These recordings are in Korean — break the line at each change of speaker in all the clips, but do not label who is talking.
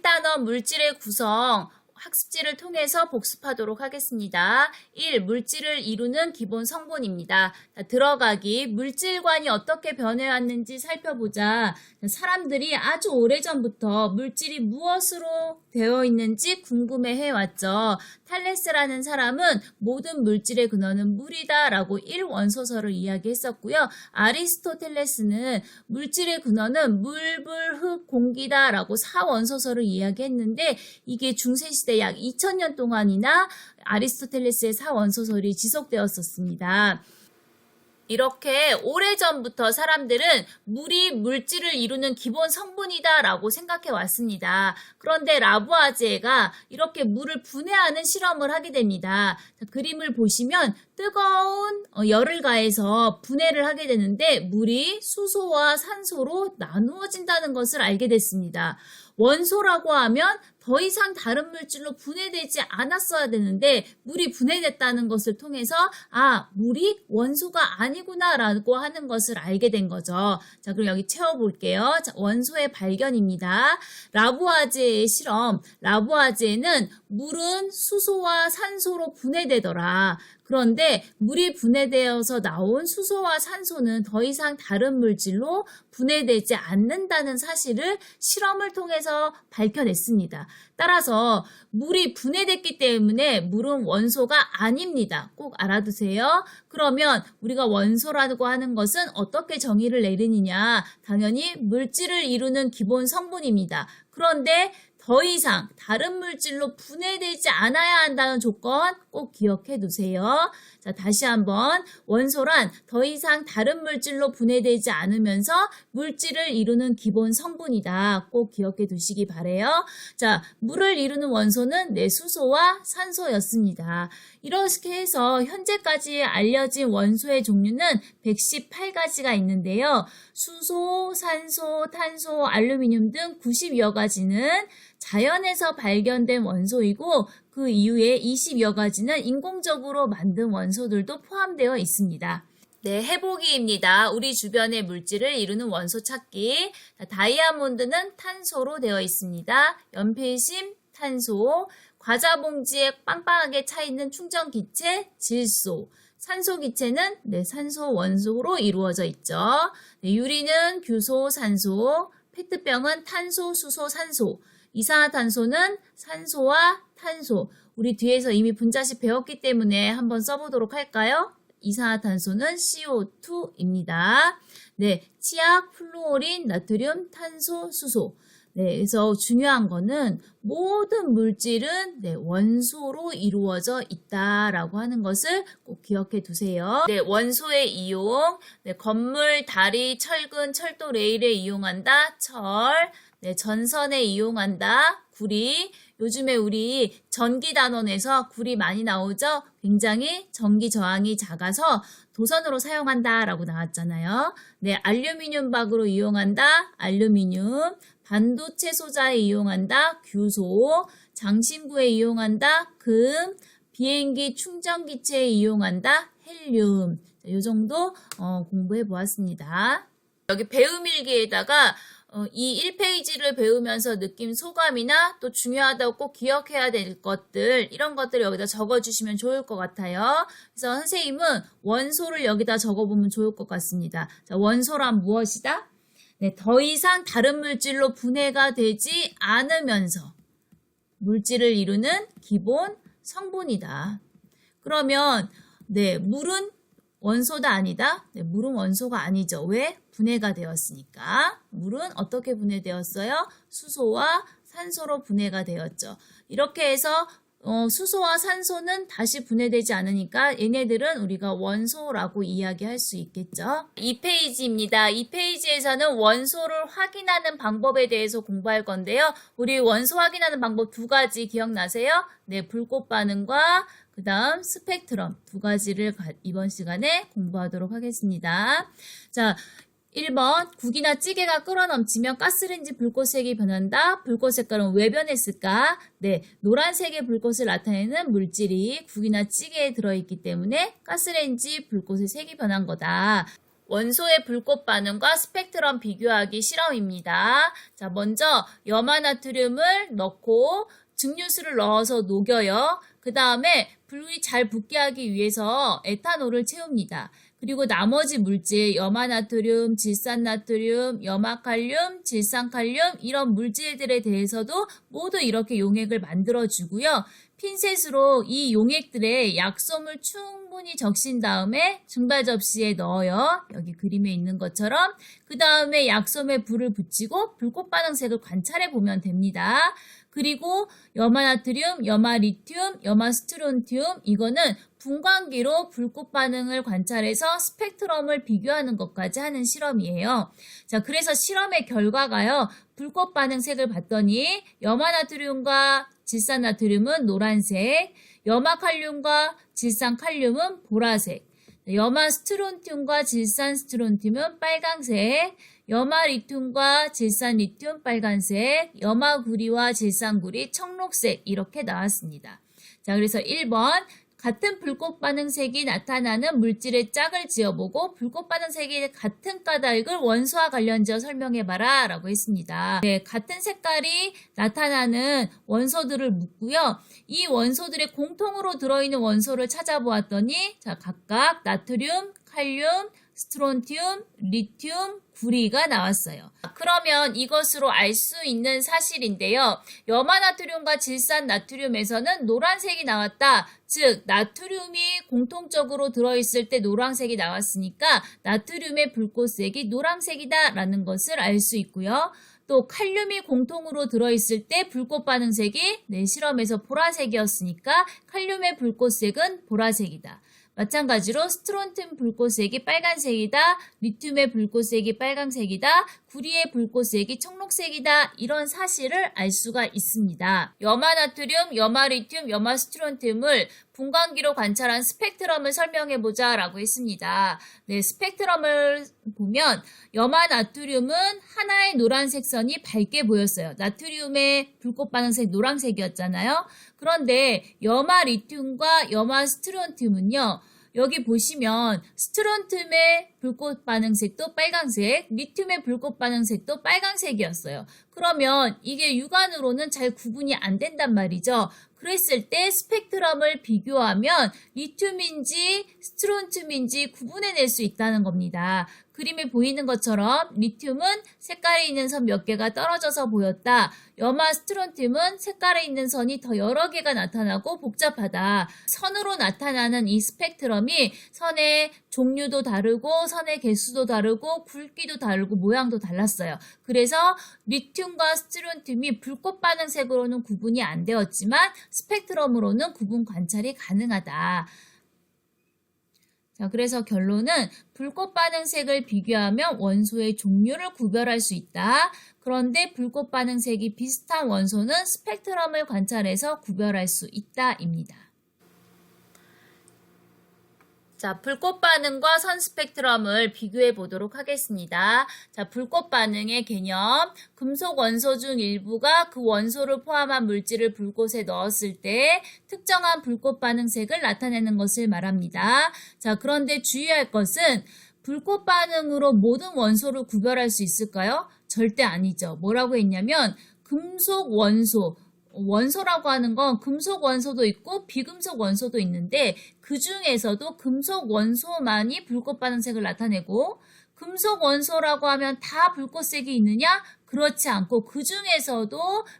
단원 물질의 구성 학습지를 통해서 복습하도록 하겠습니다. 1. 물질을 이루는 기본 성분입니다. 들어가기, 물질관이 어떻게 변해왔는지 살펴보자. 사람들이 아주 오래전부터 물질이 무엇으로 되어 있는지 궁금해해왔죠. 탈레스라는 사람은 모든 물질의 근원은 물이다 라고 1원소설을 이야기했었고요. 아리스토텔레스는 물질의 근원은 물, 불, 흙, 공기다 라고 4원소설을 이야기했는데 이게 중세시대 약 2000년 동안이나 아리스토텔레스의 4원소설이 지속되었었습니다. 이렇게 오래전부터 사람들은 물이 물질을 이루는 기본 성분이다 라고 생각해 왔습니다. 그런데 라부아제가 이렇게 물을 분해하는 실험을 하게 됩니다. 그림을 보시면 뜨거운 열을 가해서 분해를 하게 되는데 물이 수소와 산소로 나누어진다는 것을 알게 됐습니다. 원소라고 하면 더 이상 다른 물질로 분해되지 않았어야 되는데 물이 분해됐다는 것을 통해서 물이 원소가 아니구나 라고 하는 것을 알게 된 거죠. 자, 그럼 여기 채워볼게요. 자, 원소의 발견입니다. 라부아제의 실험. 라부아제는 물은 수소와 산소로 분해되더라. 그런데 물이 분해되어서 나온 수소와 산소는 더 이상 다른 물질로 분해되지 않는다는 사실을 실험을 통해서 밝혀냈습니다. 따라서 물이 분해됐기 때문에 물은 원소가 아닙니다. 꼭 알아두세요. 그러면 우리가 원소라고 하는 것은 어떻게 정의를 내리느냐? 당연히 물질을 이루는 기본 성분입니다. 그런데 더 이상 다른 물질로 분해되지 않아야 한다는 조건 꼭 기억해 두세요. 자, 다시 한번 원소란 더 이상 다른 물질로 분해되지 않으면서 물질을 이루는 기본 성분이다. 꼭 기억해 두시기 바래요. 자, 물을 이루는 원소는 수소와 산소였습니다. 이렇게 해서 현재까지 알려진 원소의 종류는 118가지가 있는데요. 수소, 산소, 탄소, 알루미늄 등 90여 가지는 자연에서 발견된 원소이고 그 이후에 20여 가지는 인공적으로 만든 원소들도 포함되어 있습니다. 네, 해보기입니다. 우리 주변의 물질을 이루는 원소 찾기. 다이아몬드는 탄소로 되어 있습니다. 연필심, 탄소. 과자 봉지에 빵빵하게 차있는 충전기체, 질소. 산소 기체는 산소 원소로 이루어져 있죠. 유리는 규소, 산소. 페트병은 탄소, 수소, 산소. 이산화탄소는 산소와 탄소. 우리 뒤에서 이미 분자식 배웠기 때문에 한번 써보도록 할까요? 이산화탄소는 CO2입니다. 네, 치약, 플루오린, 나트륨, 탄소, 수소. 네, 그래서 중요한 거는 모든 물질은 원소로 이루어져 있다라고 하는 것을 꼭 기억해 두세요. 네, 원소의 이용. 건물, 다리, 철근, 철도 레일에 이용한다. 철. 전선에 이용한다. 구리. 요즘에 우리 전기단원에서 구리 많이 나오죠? 굉장히 전기 저항이 작아서 도선으로 사용한다라고 나왔잖아요. 알루미늄 박으로 이용한다. 알루미늄. 반도체 소자에 이용한다. 규소. 장신구에 이용한다. 금. 비행기 충전기체에 이용한다. 헬륨. 이 정도 공부해 보았습니다. 여기 배움일기에다가 이 1페이지를 배우면서 느낀 소감이나 또 중요하다고 꼭 기억해야 될 것들 이런 것들을 여기다 적어주시면 좋을 것 같아요. 그래서 선생님은 원소를 여기다 적어보면 좋을 것 같습니다. 자, 원소란 무엇이다? 더 이상 다른 물질로 분해가 되지 않으면서 물질을 이루는 기본 성분이다. 그러면 물은 원소다 아니다? 물은 원소가 아니죠. 왜? 분해가 되었으니까. 물은 어떻게 분해되었어요? 수소와 산소로 분해가 되었죠. 이렇게 해서 수소와 산소는 다시 분해되지 않으니까 얘네들은 우리가 원소라고 이야기할 수 있겠죠. 2페이지입니다. 이 페이지에서는 원소를 확인하는 방법에 대해서 공부할 건데요. 우리 원소 확인하는 방법 2가지 기억나세요? 불꽃 반응과 그 다음 스펙트럼 2가지를 이번 시간에 공부하도록 하겠습니다. 자, 1번 국이나 찌개가 끓어넘치면 가스레인지 불꽃색이 변한다. 불꽃 색깔은 왜 변했을까? 노란색의 불꽃을 나타내는 물질이 국이나 찌개에 들어있기 때문에 가스레인지 불꽃의 색이 변한 거다. 원소의 불꽃 반응과 스펙트럼 비교하기 실험입니다. 자, 먼저 염화나트륨을 넣고 증류수를 넣어서 녹여요. 그 다음에 불이 잘 붙게 하기 위해서 에탄올을 채웁니다. 그리고 나머지 물질, 염화나트륨, 질산나트륨, 염화칼륨, 질산칼륨 이런 물질들에 대해서도 모두 이렇게 용액을 만들어주고요. 핀셋으로 이 용액들의 약솜을 충분히 적신 다음에 증발 접시에 넣어요. 여기 그림에 있는 것처럼. 그 다음에 약솜에 불을 붙이고 불꽃 반응색을 관찰해 보면 됩니다. 그리고 염화나트륨, 염화리튬, 염화스트론튬 이거는 분광기로 불꽃 반응을 관찰해서 스펙트럼을 비교하는 것까지 하는 실험이에요. 자, 그래서 실험의 결과가요. 불꽃 반응색을 봤더니 염화나트륨과 질산나트륨은 노란색, 염화칼륨과 질산칼륨은 보라색, 염화스트론튬과 질산스트론튬은 빨강색, 염화리튬과 질산리튬 빨간색, 염화구리와 질산구리 청록색 이렇게 나왔습니다. 자, 그래서 1번 같은 불꽃 반응색이 나타나는 물질의 짝을 지어보고 불꽃 반응색이 같은 까닭을 원소와 관련지어 설명해봐라 라고 했습니다. 네, 같은 색깔이 나타나는 원소들을 묻고요. 이 원소들의 공통으로 들어있는 원소를 찾아보았더니 자, 각각 나트륨, 칼륨, 스트론튬, 리튬, 구리가 나왔어요. 그러면 이것으로 알 수 있는 사실인데요. 염화나트륨과 질산나트륨에서는 노란색이 나왔다. 즉 나트륨이 공통적으로 들어있을 때 노란색이 나왔으니까 나트륨의 불꽃색이 노란색이다 라는 것을 알 수 있고요. 또 칼륨이 공통으로 들어있을 때 불꽃 반응색이 실험에서 보라색이었으니까 칼륨의 불꽃색은 보라색이다. 마찬가지로 스트론튬 불꽃색이 빨간색이다, 리튬의 불꽃색이 빨간색이다, 구리의 불꽃색이 청록색이다 이런 사실을 알 수가 있습니다. 염화나트륨, 염화리튬, 염화스트론튬을 분광기로 관찰한 스펙트럼을 설명해보자 라고 했습니다. 네, 스펙트럼을 보면 염화나트륨은 하나의 노란색 선이 밝게 보였어요. 나트륨의 불꽃 반응색 노란색이었잖아요. 그런데 염화리튬과 염화스트론튬은요. 여기 보시면 스트론튬의 불꽃 반응색도 빨간색, 리튬의 불꽃 반응색도 빨간색이었어요. 그러면 이게 육안으로는 잘 구분이 안 된단 말이죠. 그랬을 때 스펙트럼을 비교하면 리튬인지 스트론튬인지 구분해낼 수 있다는 겁니다. 그림에 보이는 것처럼 리튬은 색깔이 있는 선 몇 개가 떨어져서 보였다. 염화스트론튬은 색깔에 있는 선이 더 여러 개가 나타나고 복잡하다. 선으로 나타나는 이 스펙트럼이 선의 종류도 다르고 선의 개수도 다르고 굵기도 다르고 모양도 달랐어요. 그래서 리튬과 스트론튬이 불꽃 반응색으로는 구분이 안 되었지만 스펙트럼으로는 구분 관찰이 가능하다. 자, 그래서 결론은 불꽃 반응색을 비교하면 원소의 종류를 구별할 수 있다. 그런데 불꽃 반응색이 비슷한 원소는 스펙트럼을 관찰해서 구별할 수 있다입니다. 자, 불꽃 반응과 선 스펙트럼을 비교해 보도록 하겠습니다. 자, 불꽃 반응의 개념. 금속 원소 중 일부가 그 원소를 포함한 물질을 불꽃에 넣었을 때 특정한 불꽃 반응색을 나타내는 것을 말합니다. 자, 그런데 주의할 것은 불꽃 반응으로 모든 원소를 구별할 수 있을까요? 절대 아니죠. 뭐라고 했냐면 금속 원소, 원소라고 하는 건 금속 원소도 있고 비금속 원소도 있는데 그 중에서도 금속 원소만이 불꽃 반응색을 나타내고 금속 원소라고 하면 다 불꽃색이 있느냐? 그렇지 않고 그 중에서도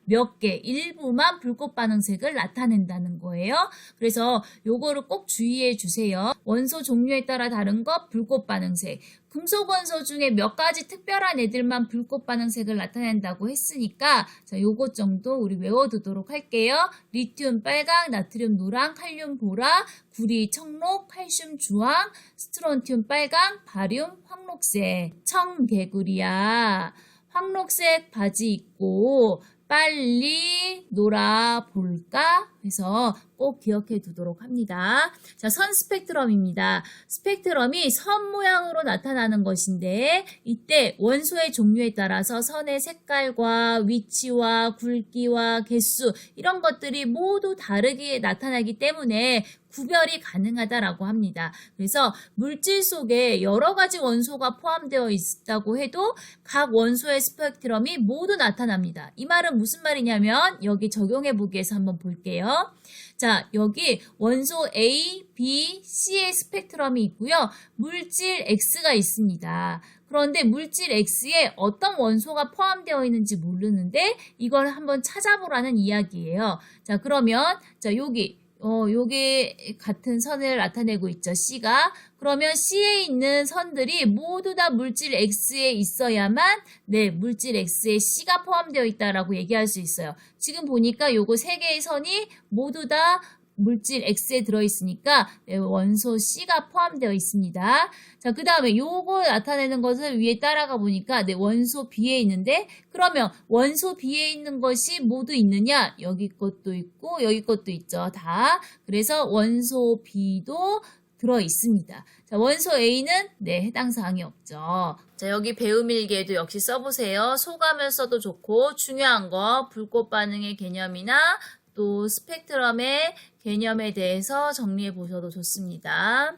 몇 개, 일부만 불꽃 반응색을 나타낸다는 거예요. 그래서 요거를 꼭 주의해 주세요. 원소 종류에 따라 다른 것 불꽃 반응색. 금속 원소 중에 몇 가지 특별한 애들만 불꽃 반응색을 나타낸다고 했으니까 자, 요것 정도 우리 외워두도록 할게요. 리튬 빨강, 나트륨 노랑, 칼륨 보라, 구리 청록, 칼슘 주황, 스트론튬 빨강, 바륨 황록색. 청개구리야. 황록색 바지 입고 빨리 같이 놀아볼까? 해서 꼭 기억해 두도록 합니다. 자, 선 스펙트럼입니다. 스펙트럼이 선 모양으로 나타나는 것인데 이때 원소의 종류에 따라서 선의 색깔과 위치와 굵기와 개수 이런 것들이 모두 다르게 나타나기 때문에 구별이 가능하다라고 합니다. 그래서 물질 속에 여러 가지 원소가 포함되어 있다고 해도 각 원소의 스펙트럼이 모두 나타납니다. 이 말은 무슨 말이냐면 여기 적용해 보기 위해서 한번 볼게요. 자, 여기 원소 A, B, C의 스펙트럼이 있고요. 물질 X가 있습니다. 그런데 물질 X에 어떤 원소가 포함되어 있는지 모르는데 이걸 한번 찾아보라는 이야기예요. 자, 그러면 요게 같은 선을 나타내고 있죠. C가. 그러면 C에 있는 선들이 모두 다 물질 X에 있어야만 물질 X에 C가 포함되어 있다라고 얘기할 수 있어요. 지금 보니까 요거 세 개의 선이 모두 다 물질 X에 들어있으니까 원소 C가 포함되어 있습니다. 자, 그 다음에 요거 나타내는 것을 위에 따라가 보니까 원소 B에 있는데 그러면 원소 B에 있는 것이 모두 있느냐? 여기 것도 있고 여기 것도 있죠. 다. 그래서 원소 B도 들어 있습니다. 자, 원소 A는 해당 사항이 없죠. 자, 여기 배움일기에도 역시 써보세요. 소감을 써도 좋고 중요한 거 불꽃 반응의 개념이나 또 스펙트럼의 개념에 대해서 정리해 보셔도 좋습니다.